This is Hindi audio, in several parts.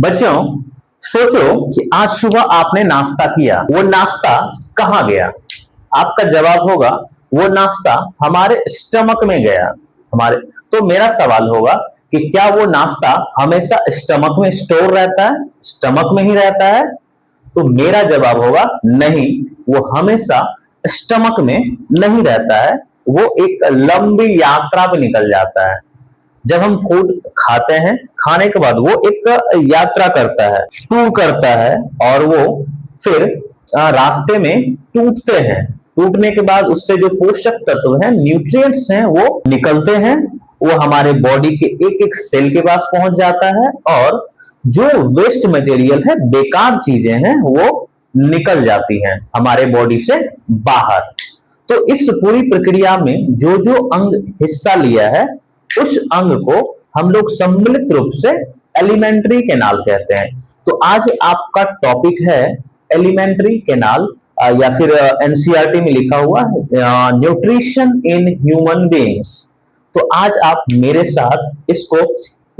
बच्चों, सोचो कि आज सुबह आपने नाश्ता किया, वो नाश्ता कहाँ गया? आपका जवाब होगा वो नाश्ता हमारे स्टमक में गया। हमारे तो मेरा सवाल होगा कि क्या वो नाश्ता हमेशा स्टमक में स्टोर रहता है, स्टमक में ही रहता है? तो मेरा जवाब होगा नहीं, वो हमेशा स्टमक में नहीं रहता है। वो एक लंबी यात्रा पे निकल जाता है। जब हम फूड खाते हैं, खाने के बाद वो एक यात्रा करता है, टूर करता है, और वो फिर रास्ते में टूटते हैं। टूटने के बाद उससे जो पोषक तत्व हैं, न्यूट्रिएंट्स हैं, वो निकलते हैं। वो हमारे बॉडी के एक एक सेल के पास पहुंच जाता है, और जो वेस्ट मटेरियल है, बेकार चीजें हैं, वो निकल जाती हैं हमारे बॉडी से बाहर। तो इस पूरी प्रक्रिया में जो जो अंग हिस्सा लिया है, उस अंग को हम लोग सम्मिलित रूप से एलिमेंट्री कैनाल कहते हैं। तो आज आपका टॉपिक है एलिमेंट्री कैनाल, या फिर एनसीईआरटी में लिखा हुआ न्यूट्रिशन इन ह्यूमन बीइंग्स। तो आज आप मेरे साथ इसको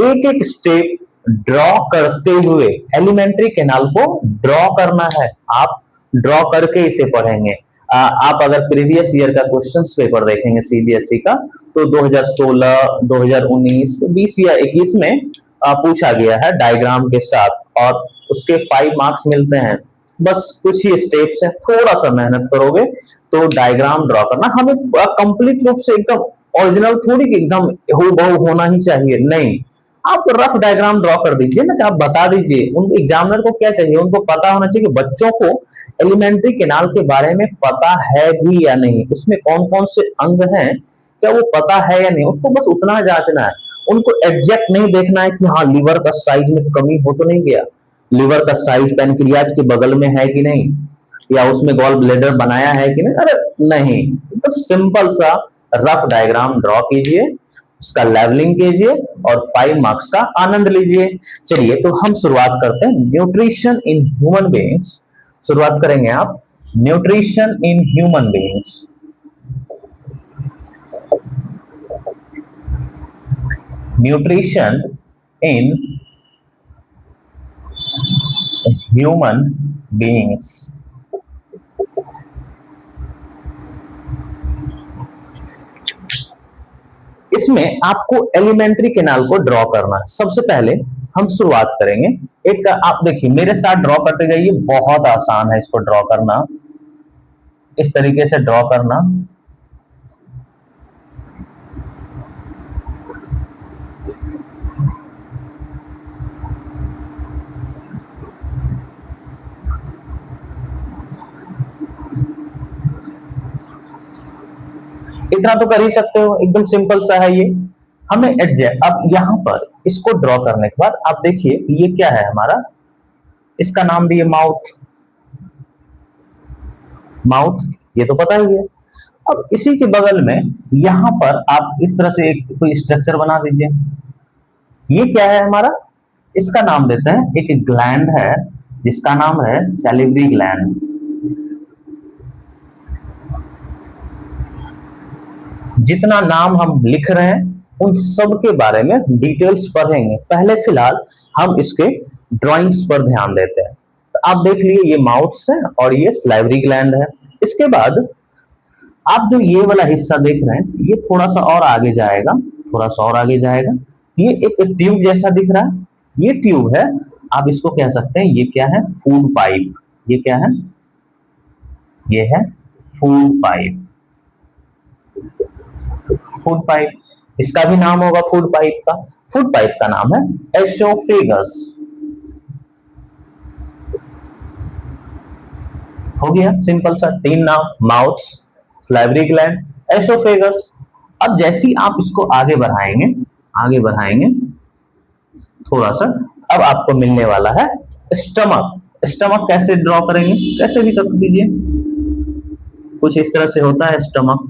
एक एक स्टेप ड्रॉ करते हुए, एलिमेंट्री कैनाल को ड्रॉ करना है। आप ड्रॉ करके इसे पढ़ेंगे। आप अगर प्रीवियस ईयर का क्वेश्चंस पेपर देखेंगे सीबीएसई का, तो 2016, 2019, 20 या 21 में पूछा गया है डायग्राम के साथ, और उसके 5 मार्क्स मिलते हैं। बस कुछ ही स्टेप्स है, थोड़ा सा मेहनत करोगे तो डायग्राम ड्रॉ करना। हमें कंप्लीट रूप से एकदम ओरिजिनल थोड़ी कि एकदम हूबहू होना ही चाहिए, नहीं। आप रफ डायग्राम ड्रॉ कर दीजिए ना, कि आप बता दीजिए। उन एग्जामिनर को क्या चाहिए, उनको पता होना चाहिए कि बच्चों को एलिमेंट्री कैनाल के बारे में पता है भी या नहीं, उसमें कौन कौन से अंग हैं, क्या वो पता है या नहीं, उसको बस उतना जांचना है। उनको एग्जैक्ट नहीं देखना है कि हाँ लीवर का साइज में कमी हो तो नहीं गया, लीवर का साइज पैनक्रियाज के बगल में है कि नहीं, या उसमें गॉल ब्लेडर बनाया है कि नहीं। अरे नहीं, तो सिंपल सा रफ डायग्राम ड्रॉ कीजिए, उसका लेवलिंग कीजिए, और 5 मार्क्स का आनंद लीजिए। चलिए, तो हम शुरुआत करते हैं न्यूट्रिशन इन ह्यूमन बीइंग्स। शुरुआत करेंगे आप, nutrition in human beings. Nutrition in human beings. इसमें आपको एलिमेंट्री कैनाल को ड्रॉ करना है। सबसे पहले हम शुरुआत करेंगे, एक आप देखिए मेरे साथ ड्रॉ करते जाइए, बहुत आसान है इसको ड्रॉ करना। इस तरीके से ड्रॉ करना। इतना तो कर ही सकते हो, एकदम सिंपल सा है ये। हमें एडजस्ट, अब यहां पर इसको ड्रॉ करने के बाद आप देखिए ये क्या है हमारा, इसका नाम दिए माउथ। माउथ, ये तो पता ही है। अब इसी के बगल में यहां पर आप इस तरह से एक कोई स्ट्रक्चर बना दीजिए। ये क्या है हमारा, इसका नाम देते हैं, एक ग्लैंड है जिसका नाम है सैलिवरी ग्लैंड। जितना नाम हम लिख रहे हैं उन सब के बारे में डिटेल्स पढ़ेंगे। पहले फिलहाल हम इसके ड्राइंग्स पर ध्यान देते हैं। तो आप देख लिए ये माउथ है और ये सैलिवरी ग्लैंड है। इसके बाद आप जो ये वाला हिस्सा देख रहे हैं, ये थोड़ा सा और आगे जाएगा, थोड़ा सा और आगे जाएगा। ये एक ट्यूब जैसा दिख रहा है, ये ट्यूब है। आप इसको कह सकते हैं, ये क्या है, फूड पाइप। ये क्या है, ये है फूड पाइप। फूड पाइप, इसका भी नाम होगा फूड पाइप का। फूड पाइप का नाम है एसोफेगस। हो गया सिंपल सा 3 नाम, माउथ, सैलिवरी ग्लैंड, एसोफेगस। अब जैसे ही आप इसको आगे बढ़ाएंगे, आगे बढ़ाएंगे थोड़ा सा, अब आपको मिलने वाला है स्टमक। स्टमक कैसे ड्रॉ करेंगे, कैसे भी कर दीजिए, कुछ इस तरह से होता है स्टमक।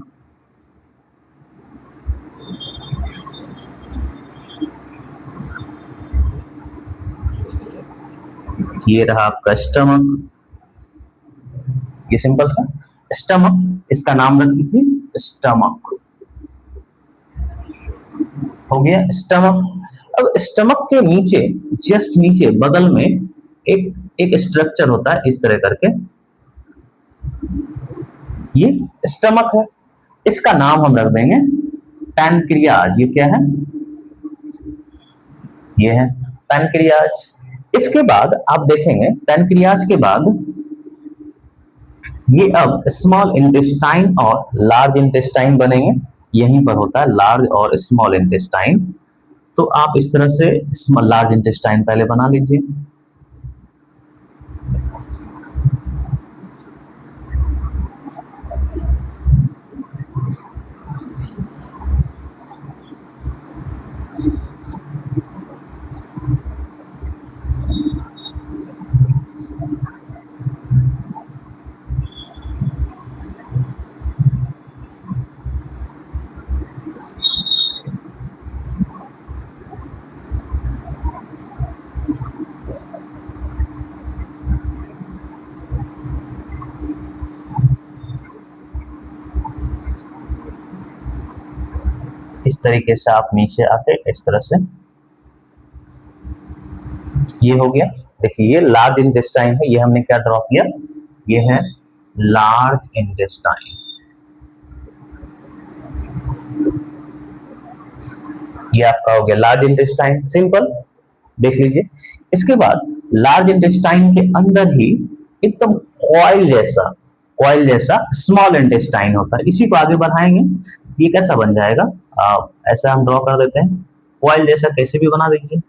ये रहा आपका स्टमक, ये सिंपल सा स्टमक, इसका नाम रख दीजिए स्टमक। हो गया स्टमक। अब स्टमक के नीचे, जस्ट नीचे बगल में एक एक स्ट्रक्चर होता है इस तरह करके, ये स्टमक है, इसका नाम हम रख देंगे पैनक्रियाज। ये क्या है? ये है पैनक्रियाज। इसके बाद आप देखेंगे पैनक्रियाज के बाद ये अब स्मॉल इंटेस्टाइन और लार्ज इंटेस्टाइन बनेंगे। यहीं पर होता है लार्ज और स्मॉल इंटेस्टाइन। तो आप इस तरह से लार्ज इंटेस्टाइन पहले बना लीजिए। इस तरीके से आप नीचे आके इस तरह से, ये हो गया। देखिए ये लार्ज इंटेस्टाइन है, ये हमने क्या ड्रॉ किया, ये है लार्ज इंटेस्टाइन। ये आपका हो गया लार्ज इंटेस्टाइन, सिंपल, देख लीजिए। इसके बाद लार्ज इंटेस्टाइन के अंदर ही एकदम कॉइल जैसा स्मॉल इंटेस्टाइन होता है। इसी को आगे बढ़ाएंगे, ये कैसा बन जाएगा, ऐसा हम ड्रॉ कर देते हैं, कॉइल जैसा कैसे भी बना दीजिए।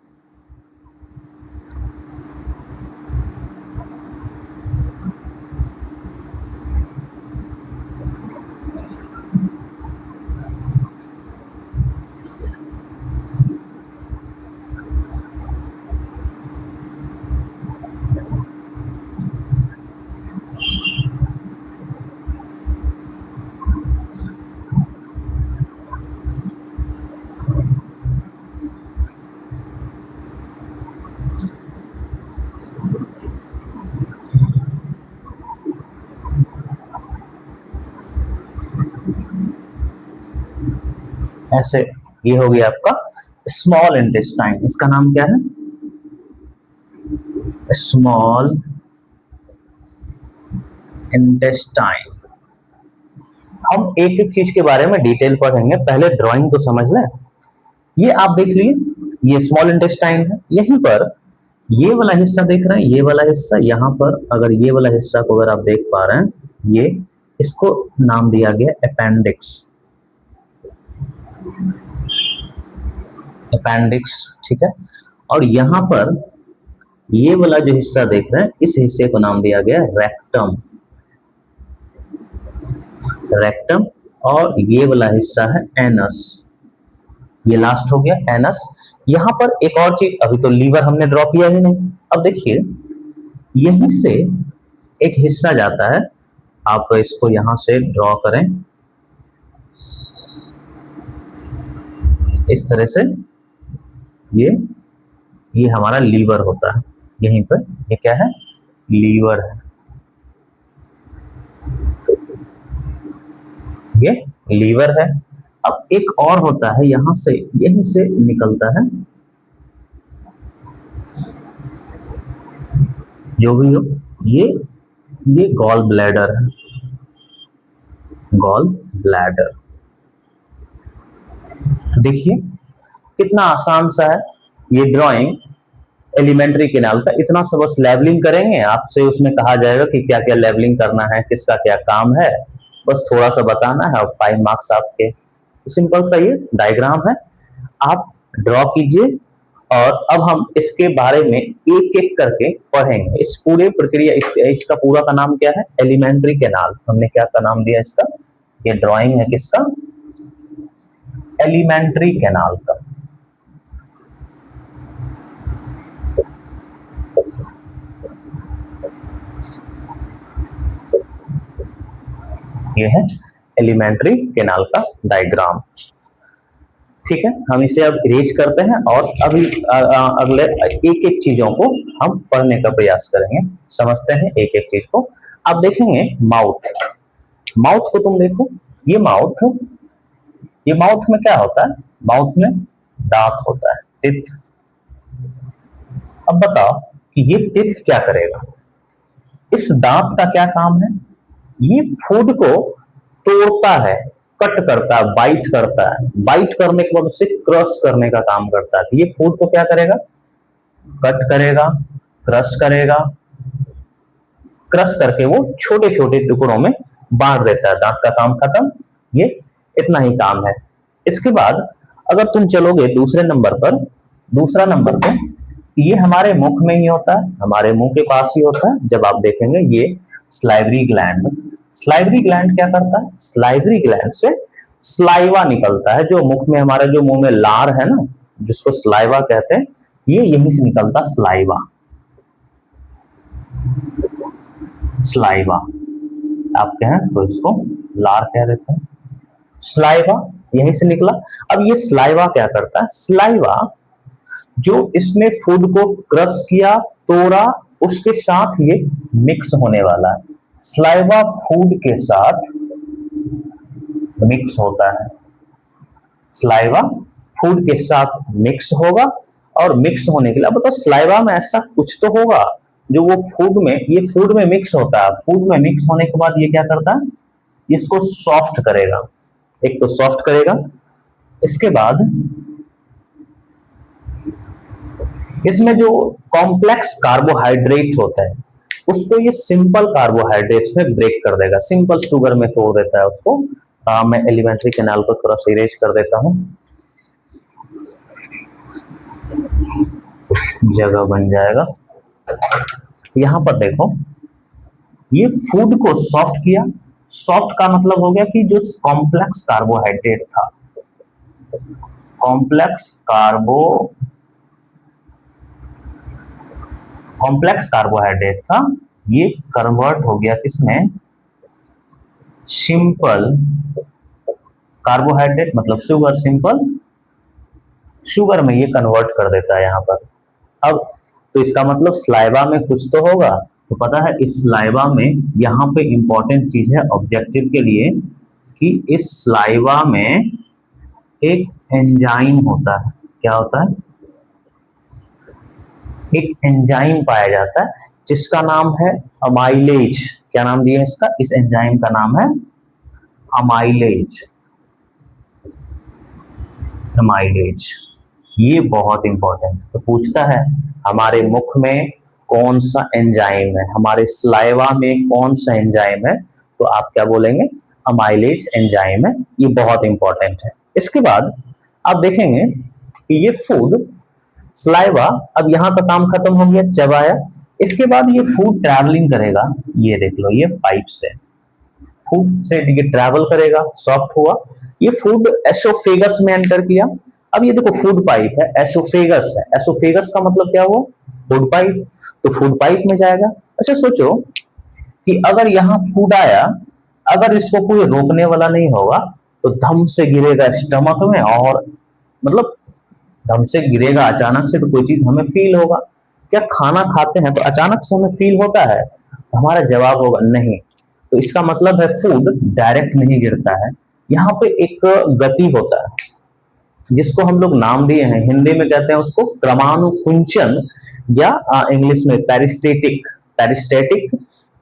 ऐसे ये हो गया आपका स्मॉल इंटेस्टाइन। इसका नाम क्या है, स्मॉल इंटेस्टाइन। हम एक एक चीज के बारे में डिटेल पढ़ेंगे, पहले ड्राइंग तो समझ लें। ये आप देख लीजिए, ये स्मॉल इंटेस्टाइन है। यहीं पर ये वाला हिस्सा देख रहे हैं, ये वाला हिस्सा, यहाँ पर अगर ये वाला हिस्सा को अगर आप देख पा रहे हैं, ये इसको नाम दिया गया अपेंडिक्स। अपेंडिक्स, ठीक है। और यहाँ पर ये वाला जो हिस्सा देख रहे हैं, इस हिस्से को नाम दिया गया रेक्टम। रेक्टम। और ये वाला हिस्सा है एनस। ये लास्ट हो गया एनस। यहाँ पर एक और चीज, अभी तो लीवर हमने ड्रॉ किया ही नहीं। अब देखिए यहीं से एक हिस्सा जाता है, आप इसको यहां से ड्रॉ करें इस तरह से। ये हमारा लीवर होता है, यहीं पर ये क्या है, लीवर है। ये लीवर है। अब एक और होता है, यहां से यहीं से निकलता है, जो भी हो, ये गॉल ब्लैडर है, गॉल ब्लैडर। देखिए कितना आसान सा है ये ड्राइंग एलिमेंट्री कैनाल का। इतना सा बस लेवलिंग करेंगे, आपसे उसमें कहा जाएगा कि क्या क्या लेवलिंग करना है, किसका क्या काम है, बस थोड़ा सा बताना है और 5 मार्क्स आपके। सिंपल सा ये डायग्राम है, आप ड्रॉ कीजिए। और अब हम इसके बारे में एक एक करके पढ़ेंगे। इस पूरे प्रक्रिया, इसका पूरा का नाम क्या है, एलिमेंट्री कैनाल। हमने क्या का नाम दिया इसका, ये ड्राइंग है किसका, एलिमेंट्री कैनाल का। ये है एलिमेंट्री कैनाल का डायग्राम। ठीक है, हम इसे अब इरेज करते हैं और अभी अगले एक एक चीजों को हम पढ़ने का प्रयास करेंगे, समझते हैं एक एक चीज को। आप देखेंगे माउथ, माउथ को तुम देखो, ये माउथ में क्या होता है, माउथ में दांत होता है। टिथ। अब बताओ कि ये टिथ क्या करेगा, इस दांत का क्या काम है, ये फूड को तोड़ता है, कट करता है, बाइट करता है, बाइट करने के बाद उसे क्रश करने का काम करता है। तो ये फूड को क्या करेगा, कट करेगा, क्रश करेगा, क्रश करके वो छोटे छोटे टुकड़ों में बांट देता है। दांत का काम खत्म, ये इतना ही काम है। इसके बाद अगर तुम चलोगे दूसरे नंबर पर, दूसरा नंबर पे, ये हमारे मुख में ही होता है, हमारे मुंह के पास ही होता है। जब आप देखेंगे ये स्लाइवरी ग्लैंड, स्लाइवरी ग्लैंड क्या करता है, स्लाइवरी ग्लैंड से स्लाइवा निकलता है, जो मुख में हमारे जो मुंह में लार है ना, जिसको स्लाइवा कहते हैं, ये यहीं से निकलता स्लाइवा, स्लाइवा आप कहें तो इसको लार कह देते हैं, स्लाइवा यहीं से निकला। अब ये स्लाइवा क्या करता है, स्लाइवा जो इसने फूड को क्रश किया, तोड़ा, उसके साथ ये मिक्स होने वाला है। स्लाइवा फूड के साथ मिक्स होता है, स्लाइवा फूड के साथ मिक्स होगा, और मिक्स होने के लिए अब बताओ स्लाइवा में ऐसा कुछ तो होगा जो वो फूड में, ये फूड में मिक्स होता है। फूड में मिक्स होने के बाद ये क्या करता है, इसको सॉफ्ट करेगा, एक तो सॉफ्ट करेगा, इसके बाद इसमें जो कॉम्प्लेक्स कार्बोहाइड्रेट होता है उसको ये सिंपल कार्बोहाइड्रेट्स में ब्रेक कर देगा, सिंपल शुगर में तोड़ देता है उसको। मैं एलिमेंट्री कैनाल को थोड़ा सा इरेज कर देता हूं, जगह बन जाएगा। यहां पर देखो, ये फूड को सॉफ्ट किया, सॉफ्ट का मतलब हो गया कि जो कॉम्प्लेक्स कार्बोहाइड्रेट था, कॉम्प्लेक्स कार्बोहाइड्रेट था, ये कन्वर्ट हो गया किसमें, सिंपल कार्बोहाइड्रेट, मतलब शुगर, सिंपल शुगर में ये कन्वर्ट कर देता है यहां पर। अब तो इसका मतलब स्लाइवा में कुछ तो होगा, तो पता है इस स्लाइवा में यहां पे इंपॉर्टेंट चीज है ऑब्जेक्टिव के लिए, कि इस स्लाइवा में एक एंजाइम होता है। क्या होता है, एक एंजाइम पाया जाता है जिसका नाम है अमाइलेज। क्या नाम दिया है इसका, इस एंजाइम का नाम है अमाइलेज, अमाइलेज। ये बहुत इंपॉर्टेंट, तो पूछता है हमारे मुख में कौन सा एंजाइम है, हमारे स्लाइवा में कौन सा एंजाइम है, तो आप क्या बोलेंगे, अमाइलेज एंजाइम है। ये बहुत इंपॉर्टेंट है। इसके बाद आप देखेंगे कि ये फूड स्लाइवा, अब यहां का काम खत्म हो गया, चबाया, इसके बाद ये फूड ट्रैवलिंग करेगा, ये देख लो, ये पाइप से फूड से ये ट्रैवल करेगा, सॉफ्ट हुआ, ये फूड एसोफेगस में एंटर किया। अब ये देखो फूड पाइप है, एसोफेगस है, एसोफेगस का मतलब क्या हुआ, फूड पाइप, तो फूड पाइप में जाएगा। अच्छा सोचो कि अगर यहाँ फूड आया, अगर इसको कोई रोकने वाला नहीं होगा तो धम से गिरेगा स्टमक में, और मतलब धम से गिरेगा अचानक से, तो कोई चीज हमें फील होगा। क्या खाना खाते हैं तो अचानक से हमें फील होता है, हमारा जवाब होगा नहीं। तो इसका मतलब है फूड डायरेक्ट नहीं गिरता है, यहाँ पे एक गति होता है जिसको हम लोग नाम दिए हैं, हिंदी में कहते हैं उसको क्रमानुकुंचन, या इंग्लिश में पेरिस्टेटिक, पेरिस्टेटिक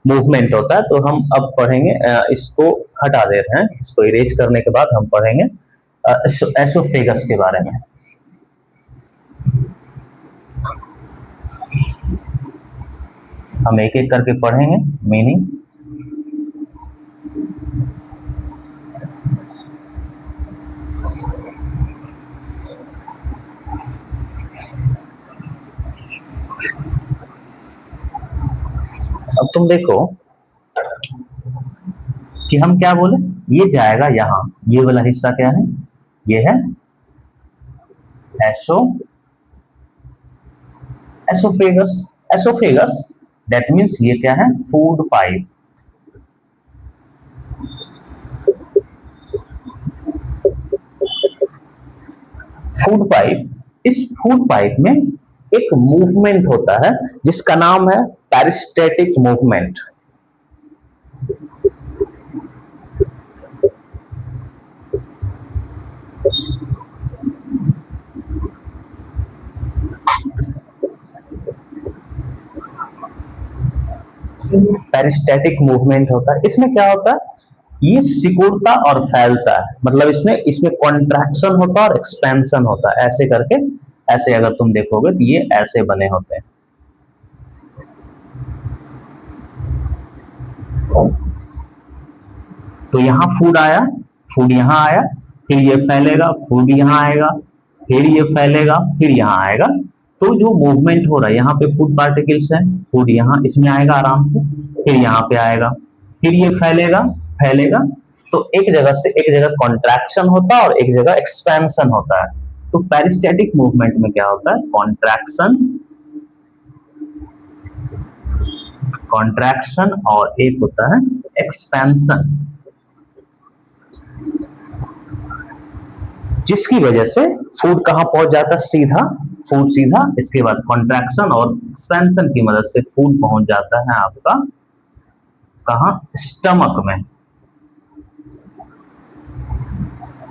मूवमेंट होता है। तो हम अब पढ़ेंगे, इसको हटा देते हैं, इसको इरेज करने के बाद हम पढ़ेंगे एसोफेगस के बारे में। हम एक एक करके पढ़ेंगे मीनिंग। अब तुम देखो कि हम क्या बोले, ये जाएगा यहां, ये वाला हिस्सा क्या है, ये है एसोफेगस, एसोफेगस दैट मीन्स ये क्या है, फूड पाइप। फूड पाइप, इस फूड पाइप में एक मूवमेंट होता है जिसका नाम है पेरिस्टेटिक मूवमेंट। पेरिस्टेटिक मूवमेंट होता है। इसमें क्या होता है, ये सिकुड़ता और फैलता है, मतलब इसमें इसमें कॉन्ट्रैक्शन होता है और एक्सपेंशन होता है, ऐसे करके। ऐसे अगर तुम देखोगे तो ये ऐसे बने होते हैं। तो यहाँ फूड आया, फूड यहाँ आया, फिर ये फैलेगा, फूड यहाँ आएगा, फिर ये फैलेगा, फिर यहाँ आएगा। तो जो मूवमेंट हो रहा है, यहाँ पे फूड पार्टिकल्स है, फूड यहाँ इसमें आएगा आराम से, फिर यहाँ पे आएगा, फिर ये फैलेगा, फैलेगा। तो एक जगह से एक जगह कॉन्ट्रैक्शन होता है और एक जगह एक्सपेंशन होता है। तो पेरिस्टेटिक मूवमेंट में क्या होता है, कॉन्ट्रैक्शन, कॉन्ट्रैक्शन और एक होता है एक्सपेंशन, जिसकी वजह से फूड कहां पहुंच जाता है, सीधा फूड सीधा, इसके बाद कॉन्ट्रैक्शन और एक्सपेंशन की मदद से फूड पहुंच जाता है आपका कहां, स्टमक में।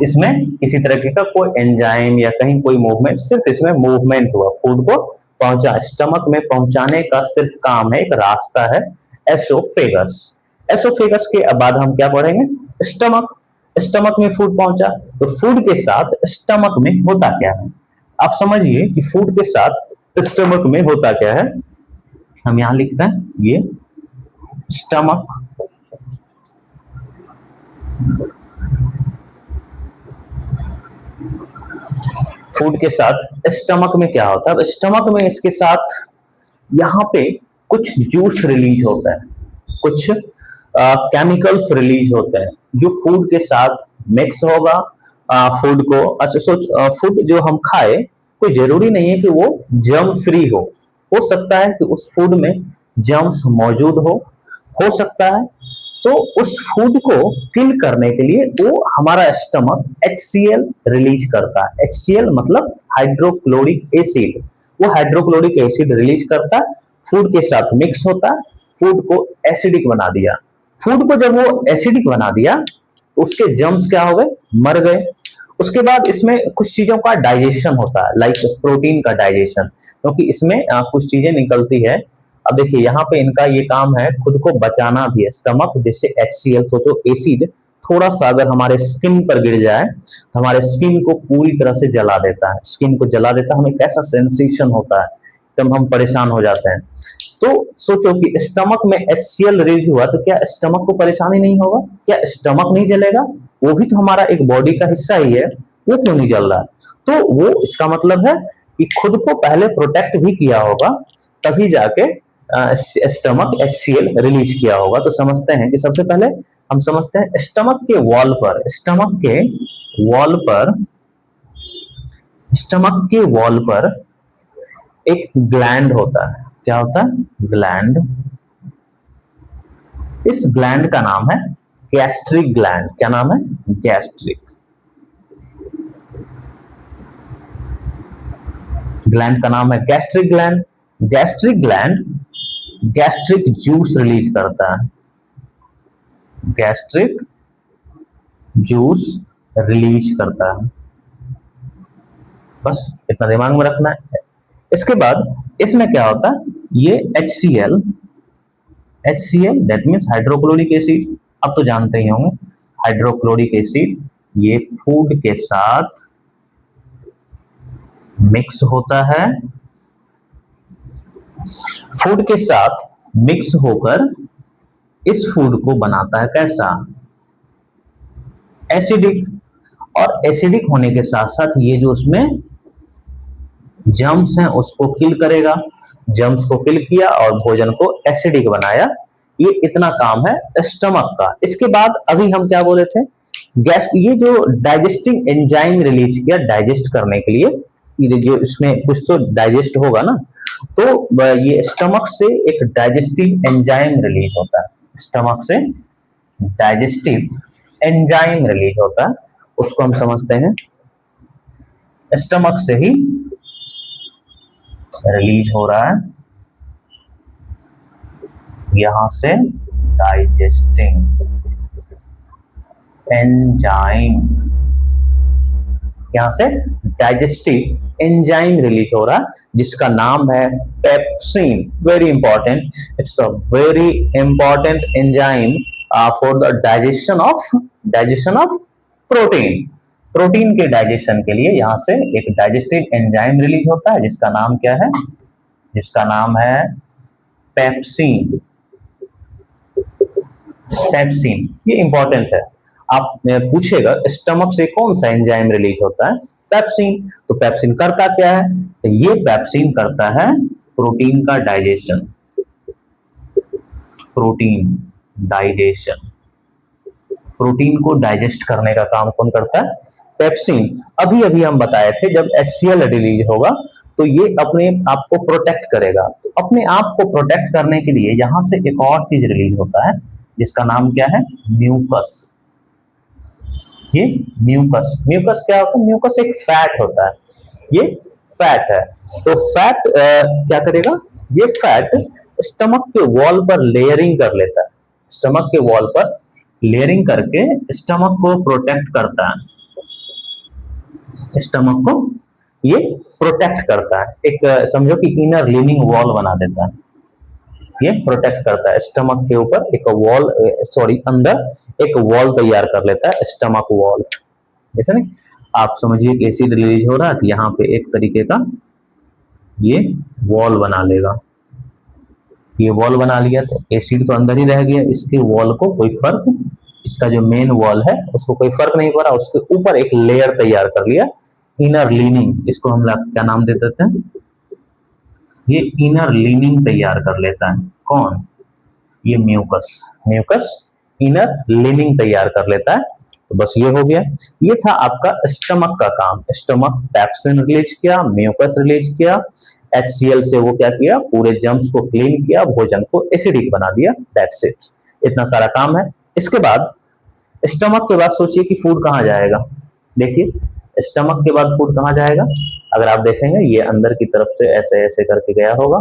इसमें किसी तरीके का कोई एंजाइम या कहीं कोई मूवमेंट, सिर्फ इसमें मूवमेंट हुआ, फूड को पहुंचा, स्टमक में पहुंचाने का सिर्फ काम है, एक रास्ता है, एसोफेगस। एसोफेगस के बाद हम क्या पढ़ेंगे, स्टमक। स्टमक में फूड पहुंचा, तो फूड के साथ स्टमक में होता क्या है, आप समझिए कि फूड के साथ स्टमक में होता क्या है। हम यहां लिखते हैं ये स्टमक, फूड के साथ स्टमक में क्या होता है, स्टमक में इसके साथ यहाँ पे कुछ जूस रिलीज होता है, कुछ केमिकल्स रिलीज होते हैं जो फूड के साथ मिक्स होगा। फूड को, अच्छा फूड जो हम खाए, कोई जरूरी नहीं है कि वो जर्म फ्री हो सकता है कि उस फूड में जर्म्स मौजूद हो सकता है। तो उस फूड को किल करने के लिए वो हमारा स्टमक HCl रिलीज करता है। HCl मतलब हाइड्रोक्लोरिक एसिड, वो हाइड्रोक्लोरिक एसिड रिलीज करता है, फूड के साथ मिक्स होता है, फूड को एसिडिक बना दिया। फूड को जब वो एसिडिक बना दिया, उसके जर्म्स क्या हो गए, मर गए। उसके बाद इसमें कुछ चीजों का डाइजेशन होता है, लाइक प्रोटीन का डाइजेशन, क्योंकि इसमें कुछ चीजें निकलती है। अब देखिए यहाँ पे इनका ये काम है खुद को बचाना भी है, स्टमक जैसे HCl, सोचो एसिड थोड़ा सा अगर हमारे स्किन पर गिर जाए तो हमारे स्किन को पूरी तरह से जला देता है, स्किन को जला देता है, हमें कैसा सेंसेशन होता है, तब हम परेशान हो जाते हैं। तो सोचो कि स्टमक में HCl रिलीज हुआ तो क्या स्टमक को परेशानी नहीं होगा, क्या स्टमक नहीं जलेगा, वो भी तो हमारा एक बॉडी का हिस्सा ही है, वो क्यों नहीं जल रहा। तो वो इसका मतलब है कि खुद को पहले प्रोटेक्ट भी किया होगा, तभी जाके स्टमक HCl रिलीज किया होगा। तो समझते हैं कि सबसे पहले हम समझते हैं स्टमक के वॉल पर, स्टमक के वॉल पर, स्टमक के वॉल पर एक ग्लैंड होता है। क्या होता है, ग्लैंड। इस ग्लैंड का नाम है गैस्ट्रिक ग्लैंड। क्या नाम है, गैस्ट्रिक ग्लैंड का नाम है gastric gland. Gastric gland gastric juice release करता है, गैस्ट्रिक जूस रिलीज करता है, बस इतना दिमाग में रखना है। इसके बाद इसमें क्या होता है, ये HCl that means hydrochloric acid, अब तो जानते ही होंगे हाइड्रोक्लोरिक एसिड, ये फूड के साथ मिक्स होता है, फूड के साथ मिक्स होकर इस फूड को बनाता है कैसा, एसिडिक। और एसिडिक होने के साथ साथ ये जो उसमें जर्म्स हैं उसको किल करेगा, जर्म्स को किल किया और भोजन को एसिडिक बनाया। ये इतना काम है स्टमक का। इसके बाद अभी हम क्या बोले थे, गैस, ये जो डाइजेस्टिंग एंजाइम रिलीज किया डाइजेस्ट करने के लिए, ये जो इसमें कुछ तो डाइजेस्ट होगा ना, तो ये स्टमक से एक डाइजेस्टिव एंजाइम रिलीज होता है, स्टमक से डाइजेस्टिव एंजाइम रिलीज होता है, उसको हम समझते हैं स्टमक से ही रिलीज हो रहा है, यहां से डाइजेस्टिंग एंजाइम, यहां से डाइजेस्टिव एंजाइम रिलीज हो रहा है जिसका नाम है pepsin. Very important, it's a very important enzyme for the digestion of protein. Protein के डाइजेशन के लिए यहाँ से एक डाइजेस्टिव एंजाइम रिलीज होता है जिसका नाम क्या है, जिसका नाम है पेप्सिन। पेप्सिन ये इंपॉर्टेंट है। आप पूछेगा स्टमक से कौन सा एंजाइम रिलीज होता है, पेप्सिन। तो पेप्सिन करता क्या है, तो ये पेप्सिन करता है प्रोटीन का डाइजेशन। प्रोटीन डाइजेशन, प्रोटीन को डाइजेस्ट करने का काम कौन करता है, पेप्सिन। अभी अभी हम बताए थे जब HCl रिलीज होगा तो ये अपने आप को प्रोटेक्ट करेगा। तो अपने आप को प्रोटेक्ट करने के लिए यहां से एक और चीज रिलीज होता है जिसका नाम क्या है, म्यूकस। ये म्यूकस, म्यूकस क्या होता है, म्यूकस एक फैट होता है, ये फैट है। तो फैट क्या करेगा, ये फैट स्टमक के वॉल पर लेयरिंग कर लेता है, स्टमक के वॉल पर लेयरिंग करके स्टमक को प्रोटेक्ट करता है, स्टमक को ये प्रोटेक्ट करता है। एक समझो कि इनर लिनिंग वॉल बना देता है, ये प्रोटेक्ट करता है स्टमक के ऊपर एक वॉल, सॉरी अंदर एक वॉल तैयार कर लेता है, स्टमक वॉल। जैसे नहीं आप समझिए कि एसिड रिलीज हो रहा है तो यहाँ पे एक तरीके का ये वॉल बना लेगा, ये वॉल बना लिया तो एसिड तो अंदर ही रह गया, इसके वॉल को कोई फर्क, इसका जो मेन वॉल है उसको कोई फर्क नहीं पड़ा, उसके ऊपर एक लेयर तैयार कर लिया इनर लीनिंग, इसको हम लोग क्या नाम दे देते हैं, ये इनर लीनिंग तैयार कर लेता है कौन, ये म्यूकस। म्यूकस इनर लीनिंग तैयार कर लेता है। तो बस ये हो गया, ये था आपका स्टमक का काम। स्टमक पेप्सिन रिलीज किया, म्यूकस रिलीज किया, HCl से वो क्या किया, पूरे जम्स को क्लीन किया, भोजन को एसिडिक बना दिया, दैट्स इट। इतना सारा काम है। इसके बाद स्टमक के बाद सोचिए कि फूड कहाँ जाएगा। देखिए स्टमक के बाद फूड कहाँ जाएगा, अगर आप देखेंगे ये अंदर की तरफ से ऐसे ऐसे करके गया होगा,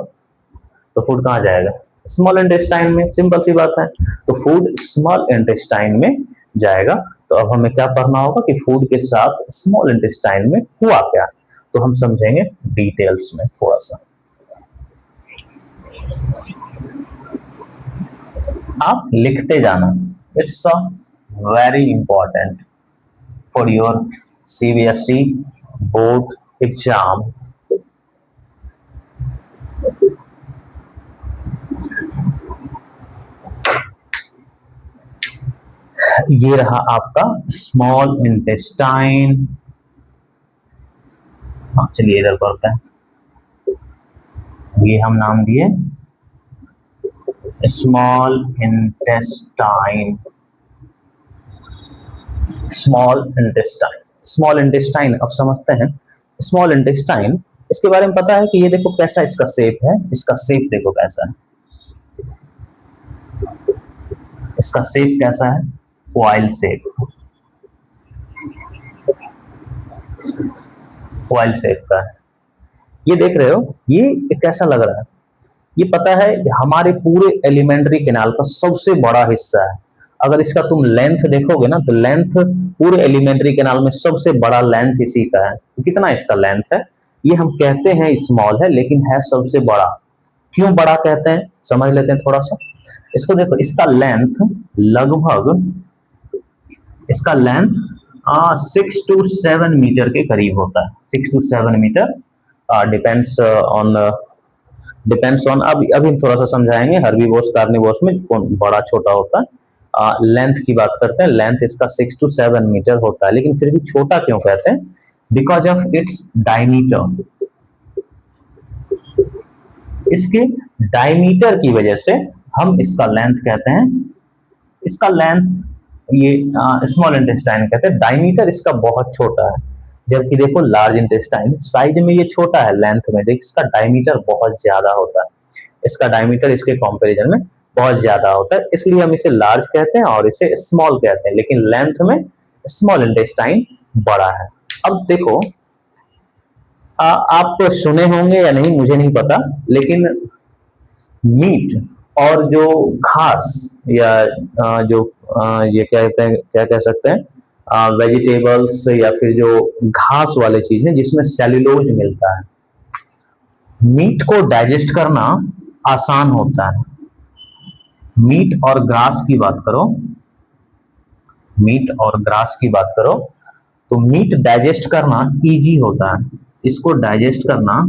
तो फूड कहाँ जाएगा, स्मॉल इंटेस्टाइन में। सिंपल सी बात है, तो फूड स्मॉल इंटेस्टाइन में जाएगा। तो अब हमें क्या पढ़ना होगा कि फूड के साथ स्मॉल इंटेस्टाइन में हुआ क्या, तो हम समझेंगे डिटेल्स में थोड़ा सा। आप लिखते जाना, it's a very important for your CBSE board exam. ये रहा आपका स्मॉल इंटेस्टाइन। चलिए इधर करते हैं, ये हम नाम दिए small intestine. Small intestine, small intestine अब समझते हैं। स्मॉल इंटेस्टाइन, इसके बारे में पता है कि ये देखो कैसा इसका शेप है, इसका शेप देखो कैसा है, इसका शेप कैसा है, ऑयल शेप, ऑयल शेप का है। ये देख रहे हो, ये कैसा लग रहा है, ये पता है कि हमारे पूरे एलिमेंट्री कैनाल का सबसे बड़ा हिस्सा है। अगर इसका तुम लेंथ देखोगे ना, तो लेंथ पूरे एलिमेंट्री कैनाल में सबसे बड़ा लेंथ इसी का है। तो कितना इसका लेंथ है, ये हम कहते हैं स्मॉल है लेकिन है सबसे बड़ा। क्यों बड़ा कहते हैं समझ लेते हैं थोड़ा सा। इसको देखो, इसका लेंथ लगभग, इसका लेंथ 6 to 7 मीटर के करीब होता है। 6 to 7 मीटर, डिपेंड्स ऑन अभी थोड़ा सा समझाएंगे हर्बीवोर्स कार्निवोर्स में कौन बड़ा छोटा होता है। लेंथ की बात करते हैं, लेंथ इसका 6 to 7 मीटर होता है, लेकिन फिर भी छोटा क्यों कहते हैं, बिकॉज ऑफ इट्स डायमीटर। इसके डायमीटर की वजह से हम इसका लेंथ कहते हैं, इसका लेंथ ये स्मॉल इंटेस्टाइन कहते हैं। डायमीटर इसका बहुत छोटा है, जबकि देखो लार्ज इंटेस्टाइन साइज में ये छोटा है, लेंथ में देखो इसका डायमीटर बहुत ज्यादा होता है। इसका डायमीटर इसके कंपैरिजन में बहुत ज्यादा होता है, इसलिए हम इसे लार्ज कहते हैं और इसे स्मॉल कहते हैं, लेकिन लेंथ में स्मॉल इंटेस्टाइन बड़ा है। अब देखो आप सुने होंगे या नहीं मुझे नहीं पता, लेकिन मीट और जो घास या जो ये क्या कहते हैं, क्या कह सकते हैं, वेजिटेबल्स या फिर जो घास वाले चीजें जिसमें सेल्यूलोज मिलता है। मीट को डाइजेस्ट करना आसान होता है। मीट और ग्रास की बात करो, मीट और ग्रास की बात करो तो मीट डाइजेस्ट करना इजी होता है। इसको डाइजेस्ट करना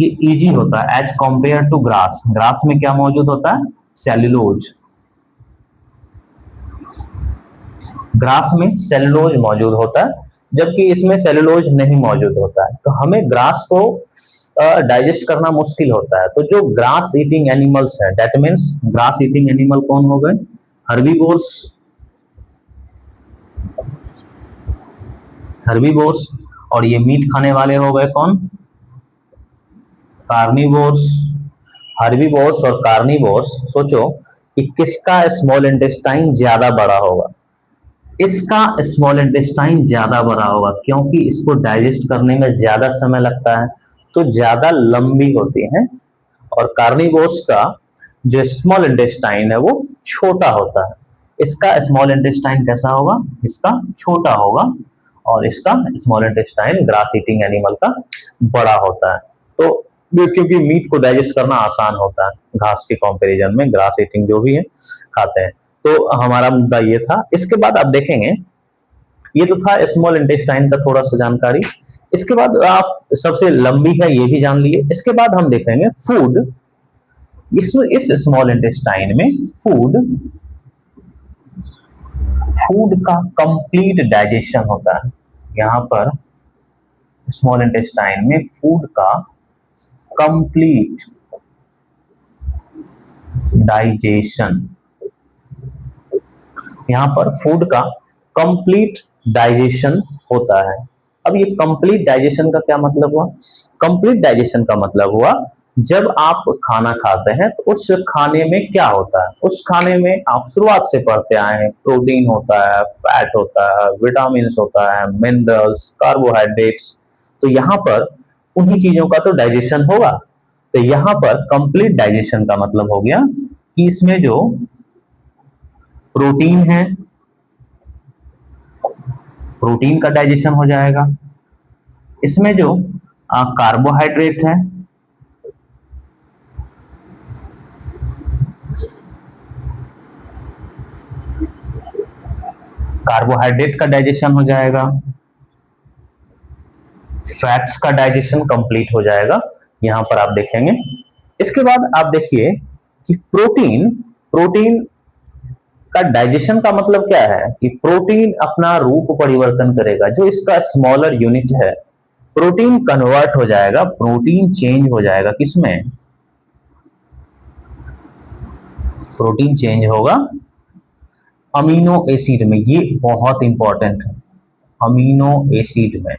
ये इजी होता है as compare to grass. Grass में क्या मौजूद होता है? सेल्यूलोज। ग्रास में सेल्यूलोज मौजूद होता है, जबकि इसमें सेल्यूलोज नहीं मौजूद होता है। तो हमें ग्रास को डाइजेस्ट करना मुश्किल होता है। तो जो ग्रास ईटिंग एनिमल्स है, that means grass eating animal कौन हो गए? हर्बीवोर्स। हर्बीवोर्स। और ये मीट खाने वाले हो गए कौन? कार्निवोर्स। हर्बीवोर्स और कार्निवोर्स। सोचो कि किसका स्मॉल इंटेस्टाइन ज्यादा बड़ा होगा? इसका स्मॉल इंटेस्टाइन ज्यादा बड़ा होगा, क्योंकि इसको डाइजेस्ट करने में ज्यादा समय लगता है, तो ज्यादा लंबी होती है। और कार्निवोर्स का जो स्मॉल इंटेस्टाइन है वो छोटा होता है। इसका स्मॉल इंटेस्टाइन कैसा होगा? इसका छोटा होगा, और इसका small intestine grass eating animal का बड़ा होता है। तो क्योंकि मीट को डाइजेस्ट करना आसान होता है घास के कंपैरिजन में, ग्रास ईटिंग जो भी है खाते हैं। तो हमारा मुद्दा ये था। इसके बाद आप देखेंगे, ये तो था स्मॉल इंटेस्टाइन का थोड़ा सा जानकारी। इसके बाद आप सबसे लंबी है ये भी जान लिए। इसके बाद हम देखेंगे फूड। इस स्मॉल इंटेस्टाइन में फूड का कंप्लीट डाइजेशन होता है। यहां पर स्मॉल इंटेस्टाइन में फूड का कंप्लीट डाइजेशन, यहां पर फूड का कंप्लीट डाइजेशन होता है। अब ये कंप्लीट डाइजेशन का क्या मतलब हुआ? कंप्लीट डाइजेशन का मतलब हुआ जब आप खाना खाते हैं तो उस खाने में क्या होता है? उस खाने में आप शुरुआत से पढ़ते आए हैं, प्रोटीन होता है, फैट होता है, विटामिन होता है, मिनरल्स, कार्बोहाइड्रेट्स। तो यहाँ पर उन्हीं चीजों का तो डाइजेशन होगा। तो यहाँ पर कंप्लीट डाइजेशन का मतलब हो गया कि इसमें जो प्रोटीन है, प्रोटीन का डाइजेशन हो जाएगा। इसमें जो कार्बोहाइड्रेट है, कार्बोहाइड्रेट का डाइजेशन हो जाएगा। फैट्स का डाइजेशन कंप्लीट हो जाएगा, यहां पर आप देखेंगे। इसके बाद आप देखिए कि प्रोटीन का डाइजेशन का मतलब क्या है? कि प्रोटीन अपना रूप परिवर्तन करेगा। जो इसका स्मॉलर यूनिट है, प्रोटीन कन्वर्ट हो जाएगा, प्रोटीन चेंज हो जाएगा किसमें? प्रोटीन चेंज होगा अमीनो एसिड में। ये बहुत इंपॉर्टेंट है। अमीनो एसिड में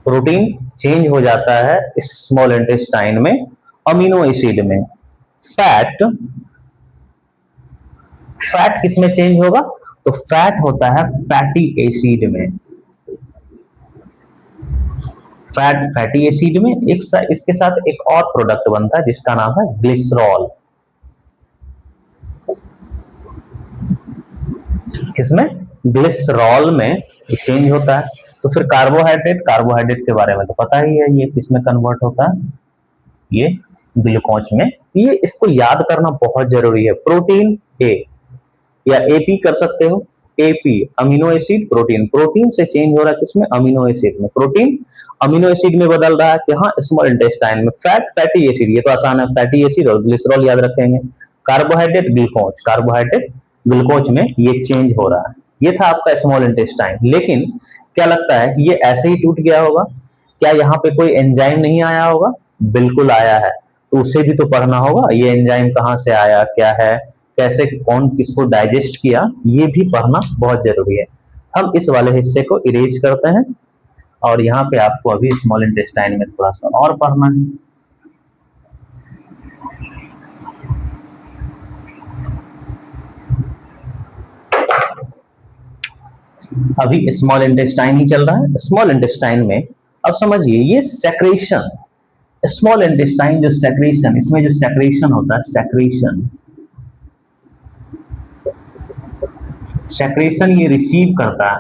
प्रोटीन चेंज हो जाता है स्मॉल इंटेस्टाइन में अमीनो एसिड में। फैट किसमें चेंज होगा? तो फैट होता है फैटी एसिड में। फैटी एसिड में इसके साथ एक और प्रोडक्ट बनता है जिसका नाम है ग्लिसरॉल। किसमें? ग्लिसरॉल में चेंज होता है। तो फिर कार्बोहाइड्रेट के बारे में तो पता ही है, ये किसमें कन्वर्ट होता है? ये ग्लूकोज में। ये इसको याद करना बहुत जरूरी है। प्रोटीन ए या एपी कर सकते हो। एपी अमीनो एसिड, प्रोटीन से चेंज हो रहा है किसमें? अमीनो एसिड में। प्रोटीन अमीनो एसिड में बदल रहा है कि हाँ स्मॉल इंटेस्टाइन में। फैटी एसिड, ये तो आसान है, फैटी एसिड और ग्लिसरॉल याद रखेंगे। कार्बोहाइड्रेट ग्लूकोज में ये चेंज हो रहा है। ये था आपका स्मॉल इंटेस्टाइन। लेकिन क्या लगता है ये ऐसे ही टूट गया होगा? क्या यहाँ पे कोई एंजाइम नहीं आया होगा? बिल्कुल आया है। तो उसे भी तो पढ़ना होगा, ये एंजाइम कहाँ से आया, क्या है, कैसे, कौन किसको डाइजेस्ट किया, ये भी पढ़ना बहुत जरूरी है। हम इस वाले हिस्से को इरेज करते हैं और यहाँ पे आपको अभी स्मॉल इंटेस्टाइन में थोड़ा सा और पढ़ना है। अभी स्मॉल इंटेस्टाइन ही चल रहा है। स्मॉल इंटेस्टाइन में अब समझिए ये सेक्रेशन, स्मॉल इंटेस्टाइन जो सेक्रेशन, इसमें जो सेक्रेशन होता है, सेक्रेशन सेक्रेशन ये रिसीव करता है।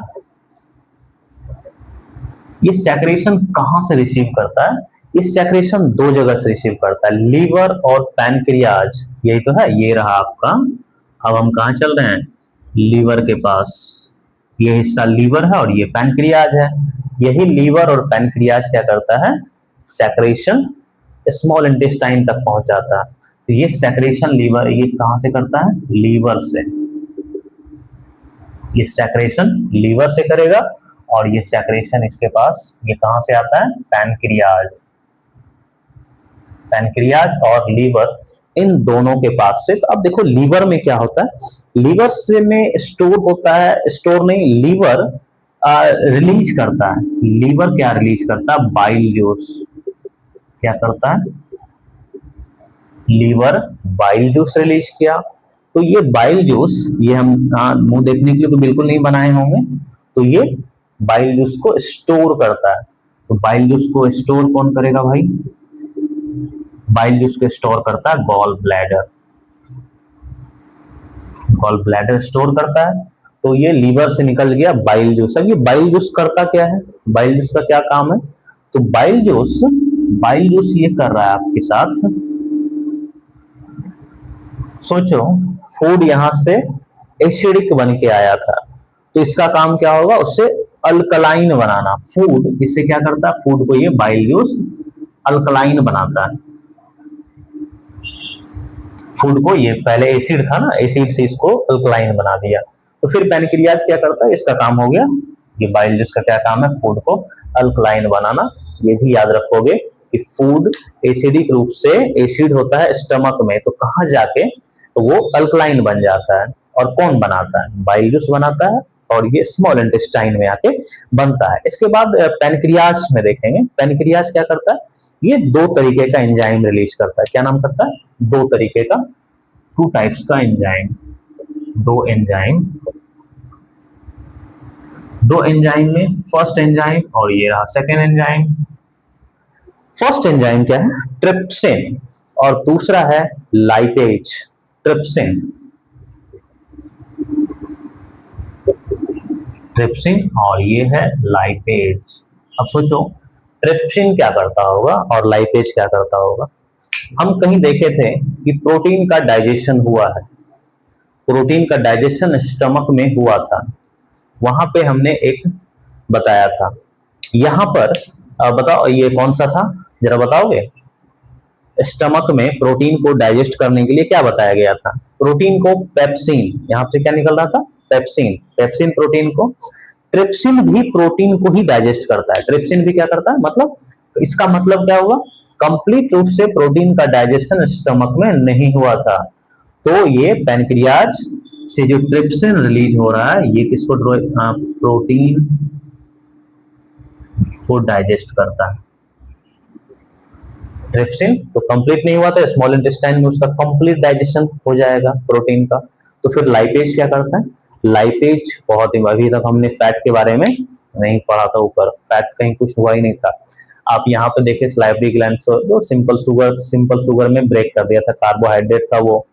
ये सेक्रेशन कहां से रिसीव करता है? ये सेक्रेशन दो जगह से रिसीव करता है, लीवर और पैनक्रियाज। यही तो है, ये रहा आपका। अब हम कहाँ चल रहे हैं? लीवर के पास। ये हिस्सा लीवर है और ये पैनक्रियाज है। यही लीवर और पैनक्रियाज क्या करता है? सेक्रेशन स्मॉल इंटेस्टाइन तक पहुंच जाता है। तो ये सेक्रेशन लीवर, ये कहां से करता है? लीवर से। ये सेक्रेशन लीवर से करेगा और ये सेक्रेशन इसके पास ये कहां से आता है? पैनक्रियाज। पैनक्रियाज और लीवर, इन दोनों के पास से। तो अब देखो लीवर में क्या होता है, लीवर से में स्टोर होता है, स्टोर नहीं, लीवर रिलीज करता है। लीवर क्या रिलीज करता है? Bile juice. क्या करता है? लीवर बाइल जूस रिलीज किया। तो ये बाइल जूस, ये हम मुंह देखने के लिए तो बिल्कुल नहीं बनाए होंगे, तो ये बाइल जूस को स्टोर करता है। तो बाइल जूस को स्टोर कौन करेगा भाई? बाइल जूस को स्टोर करता है gall bladder. Gall bladder store करता है। तो ये लीवर से निकल गया बाइल जूस। अब ये बाइल जूस करता क्या है? बाइल जूस का क्या काम है? तो बाइल जूस ये कर रहा है आपके साथ, सोचो फूड यहां से एसिडिक बन के आया था, तो इसका काम क्या होगा? उससे अल्कलाइन बनाना। फूड इससे क्या करता है? फूड को ये बाइल जूस अल्कलाइन बनाता है। फूड को, ये पहले एसिड था ना, एसिड से इसको अल्कलाइन बना दिया। तो फिर पैनक्रियाज क्या करता है? इसका काम हो गया, ये बाइल जूस का क्या काम है? फूड को अल्कलाइन बनाना। ये भी याद रखोगे कि फूड एसिडिक रूप से, एसिड होता है स्टमक में, तो कहाँ जाके तो वो अल्कलाइन बन जाता है। और कौन बनाता है? बाइल जूस बनाता है और ये स्मॉल इंटेस्टाइन में आके बनता है। इसके बाद पैनक्रियाज में देखेंगे, पैनक्रियाज क्या करता है? ये दो तरीके का एंजाइम रिलीज करता है। क्या नाम करता है? दो तरीके का, टू टाइप्स का एंजाइम। दो एंजाइम, दो एंजाइम में फर्स्ट एंजाइम और ये रहा सेकेंड एंजाइम। फर्स्ट एंजाइम क्या है? ट्रिप्सिन, और दूसरा है लाइपेज। ट्रिप्सिन, ट्रिप्सिन और ये है लाइपेज। अब सोचो ट्रिप्सिन क्या करता होगा और लाइपेज क्या करता होगा? हम कहीं देखे थे कि प्रोटीन का डाइजेशन हुआ है, प्रोटीन का डाइजेशन स्टमक में हुआ था। वहां पे हमने एक बताया था। यहां पर बताओ ये कौन सा था, जरा बताओगे? स्टमक में प्रोटीन को डाइजेस्ट करने के लिए क्या बताया गया था? प्रोटीन को पेप्सिन, यहां से क्या निकल रहा था? पेप्सिन। पेप्सिन प्रोटीन को, ट्रिप्सिन भी प्रोटीन को ही डाइजेस्ट करता है। ट्रिप्सिन भी क्या करता है? मतलब इसका मतलब क्या हुआ? कंप्लीट रूप से प्रोटीन का डाइजेशन स्टमक में नहीं हुआ था। तो ये पैनक्रियाज से जो ट्रिप्सिन रिलीज हो रहा है, ये किसको? प्रोटीन को डाइजेस्ट करता है। ट्रिप्सिन तो कंप्लीट नहीं हुआ था, स्मॉल इंटेस्टाइन में उसका कंप्लीट डाइजेशन हो जाएगा प्रोटीन का। तो फिर लाइपेज क्या करता है? लाइपेज, बहुत ही अभी तक हमने फैट के बारे में नहीं पढ़ा था, ऊपर फैट कहीं कुछ हुआ ही नहीं था। आप यहाँ पे देखें स्लाइवरी ग्लैंड, जो सिंपल शुगर में ब्रेक कर दिया था, कार्बोहाइड्रेट था वो।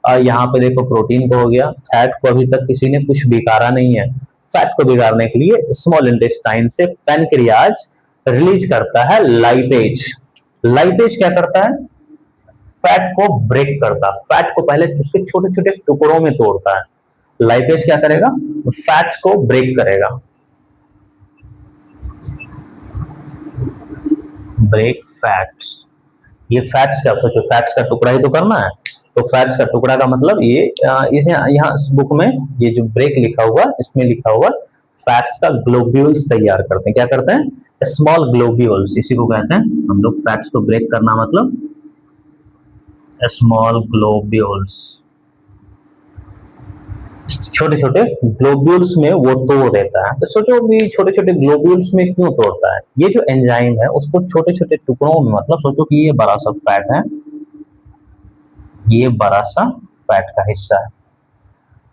यहाँ पे देखो प्रोटीन को हो गया। फैट को अभी तक किसी ने कुछ बिगाड़ा नहीं है। फैट को बिगाड़ने के लिए स्मॉल इंटेस्टाइन से पैनक्रियाज रिलीज करता है लाइपेज। लाइपेज क्या करता है? फैट को ब्रेक करता है। फैट को पहले उसके छोटे छोटे टुकड़ों में तोड़ता है। लाइपेज क्या करेगा? फैट्स को ब्रेक करेगा। ब्रेक फैट्स, ये फैट्स का सोचो, फैट्स का टुकड़ा ही तो करना है। तो फैट्स का टुकड़ा का मतलब ये इसे यहाँ बुक में ये जो ब्रेक लिखा हुआ, इसमें लिखा हुआ फैट्स का ग्लोब्यूल्स तैयार करते हैं। क्या करते हैं? स्मॉल ग्लोब्यूल्स, इसी को कहते हैं हम लोग। फैट्स को ब्रेक करना मतलब स्मॉल ग्लोब्यूल्स, छोटे छोटे ग्लोब्यूल्स में वो तोड़ देता है। तो सोचो भी छोटे छोटे ग्लोब्यूल्स में क्यों तोड़ता है? ये जो एंजाइम है उसको छोटे छोटे टुकड़ों में, मतलब सोचो कि ये बड़ा सा फैट है, ये बड़ा सा फैट का हिस्सा है,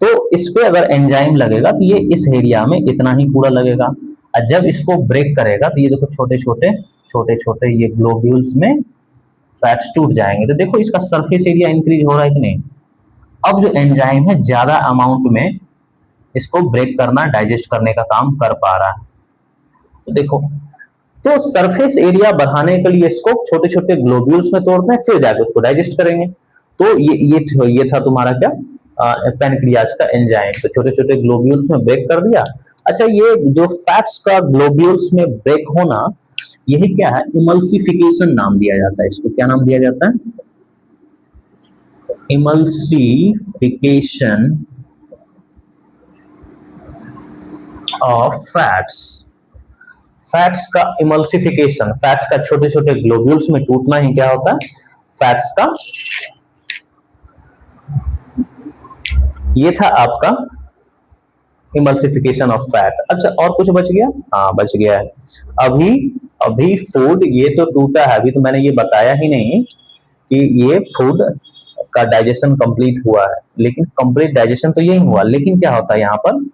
तो इस पे अगर एंजाइम लगेगा तो ये इस एरिया में इतना ही पूरा लगेगा। और जब इसको ब्रेक करेगा तो ये देखो छोटे छोटे ये ग्लोब्यूल्स में फैट्स टूट जाएंगे। तो देखो इसका सरफेस एरिया इंक्रीज हो रहा है कि नहीं? अब जो एंजाइम है ज्यादा अमाउंट में इसको ब्रेक करना, डाइजेस्ट करने का काम कर पा रहा है। तो देखो, तो सरफेस एरिया बढ़ाने के लिए इसको छोटे छोटे ग्लोब्यूल्स में तोड़ते हैं, फिर जाकर उसको डाइजेस्ट करेंगे। तो ये था तुम्हारा क्या, पैनक्रियाज का एंजाइम। तो छोटे छोटे ग्लोब्यूल्स में ब्रेक कर दिया। अच्छा, ये जो फैट्स का ग्लोब्यूल्स में ब्रेक होना, यही क्या है, इमल्सिफिकेशन नाम दिया जाता है इसको। क्या नाम दिया जाता है? Emulsification of fats. फैट्स का इमल्सिफिकेशन, फैट्स का छोटे छोटे ग्लोब्यूल्स में टूटना ही क्या होता है, फैट्स का। ये था आपका इमल्सिफिकेशन ऑफ फैट। अच्छा, और कुछ बच गया? हाँ, बच गया है। अभी अभी फूड ये तो टूटा है, अभी तो मैंने ये बताया ही नहीं कि ये फूड का डाइजेशन कंप्लीट हुआ है, लेकिन कंप्लीट डाइजेशन तो यही हुआ, लेकिन क्या होता है यहाँ पर,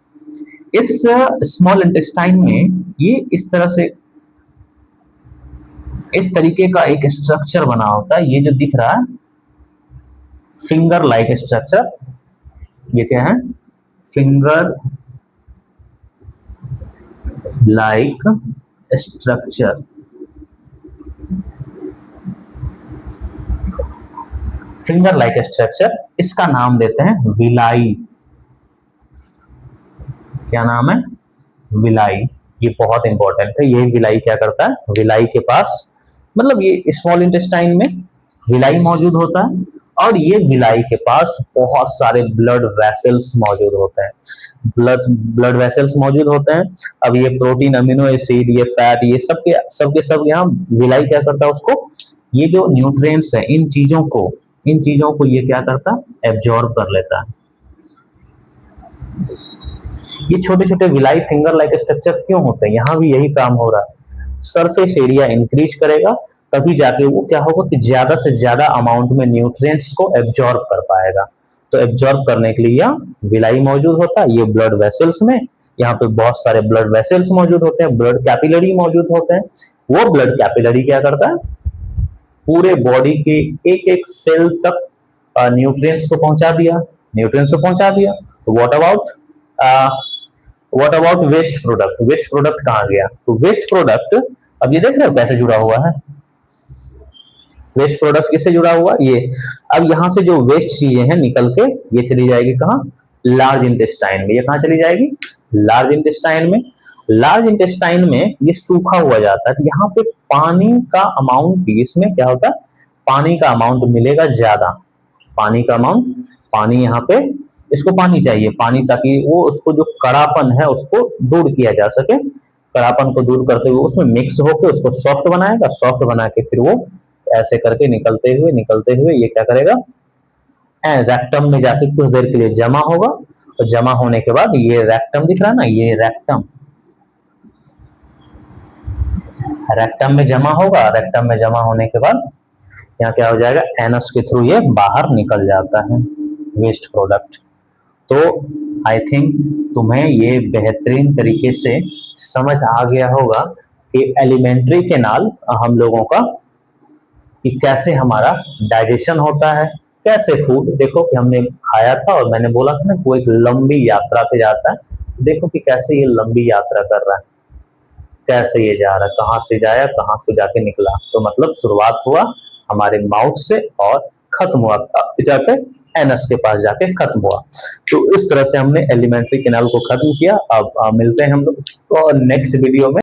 इस स्मॉल इंटेस्टाइन में ये इस तरह से, इस तरीके का एक स्ट्रक्चर बना होता है। ये जो दिख रहा है फिंगर लाइक स्ट्रक्चर, ये क्या है, finger like structure. Finger like structure, इसका नाम देते हैं विलाई। क्या नाम है? विलाई। ये बहुत इंपॉर्टेंट है। ये विलाई क्या करता है, विलाई के पास, मतलब ये स्मॉल इंटेस्टाइन में विलाई मौजूद होता है, और ये विलाई के पास बहुत सारे ब्लड वेसल्स मौजूद होते हैं। ब्लड वेसल्स मौजूद होते हैं। अब ये प्रोटीन, अमीनो एसिड, ये फैट, ये सब यहाँ विलाई क्या करता है, उसको, ये जो न्यूट्रिएंट्स है, इन चीजों को ये क्या करता है, एब्जॉर्ब कर लेता है। ये छोटे छोटे विलाई फिंगर लाइक स्ट्रक्चर क्यों होते हैं, यहाँ भी यही काम हो रहा है। सरफेस एरिया इंक्रीज करेगा, तभी जाके वो क्या होगा कि ज्यादा से ज्यादा अमाउंट में न्यूट्रिएंट्स को एब्जॉर्ब कर पाएगा। तो एब्जॉर्ब करने के लिए यहाँ विलाई मौजूद होता है। ये ब्लड वेसल्स में, यहाँ पे बहुत सारे ब्लड वेसल्स मौजूद होते हैं, ब्लड कैपिलरी मौजूद होते हैं। वो ब्लड कैपिलरी क्या करता है, पूरे बॉडी के एक एक सेल तक न्यूट्रिएंट्स को पहुंचा दिया। तो what about waste product? Waste product कहाँ गया? तो वेस्ट प्रोडक्ट, अब ये देख रहे हो कैसे जुड़ा हुआ है, वेस्ट प्रोडक्ट किससे जुड़ा हुआ, ये। अब यहां से जो वेस्ट चीजें हैं निकल के ये चली जाएगी कहाँ, लार्ज इंटेस्टाइन में। ये कहाँ चली जाएगी, लार्ज इंटेस्टाइन में। लार्ज इंटेस्टाइन में ये सूखा हुआ जाता है। यहाँ पे पानी का अमाउंट भी, इसमें क्या होता है, पानी का अमाउंट मिलेगा ज्यादा। पानी यहाँ पे, इसको पानी चाहिए, पानी, ताकि वो उसको जो कड़ापन है उसको दूर किया जा सके। कड़ापन को दूर करते हुए उसमें मिक्स होकर उसको सॉफ्ट बनाएगा। सॉफ्ट बना के फिर वो ऐसे करके निकलते हुए ये क्या करेगा, रेक्टम में जाके कुछ देर के लिए जमा होगा। और जमा होने के बाद ये रेक्टम दिख रहा है ना, ये रेक्टम में जमा होगा। रेक्टम में जमा होने के बाद यहाँ क्या हो जाएगा, एनस के थ्रू ये बाहर निकल जाता है वेस्ट प्रोडक्ट। तो आई थिंक तुम्हें ये बेहतरीन तरीके से समझ आ गया होगा कि एलिमेंट्री केनाल हम लोगों का, कि कैसे हमारा डाइजेशन होता है, कैसे फूड, देखो कि हमने खाया था और मैंने बोला था ना वो एक लंबी यात्रा पे जाता है। देखो कि कैसे ये लंबी यात्रा कर रहा है, कैसे ये जा रहा है, कहाँ से जाया, कहाँ से जाके निकला। तो मतलब शुरुआत हुआ हमारे माउथ से और खत्म हुआ जाके एनस के पास जाके खत्म हुआ। तो इस तरह से हमने एलिमेंट्री कैनाल को खत्म किया। अब मिलते हैं हम लोग तो नेक्स्ट वीडियो में।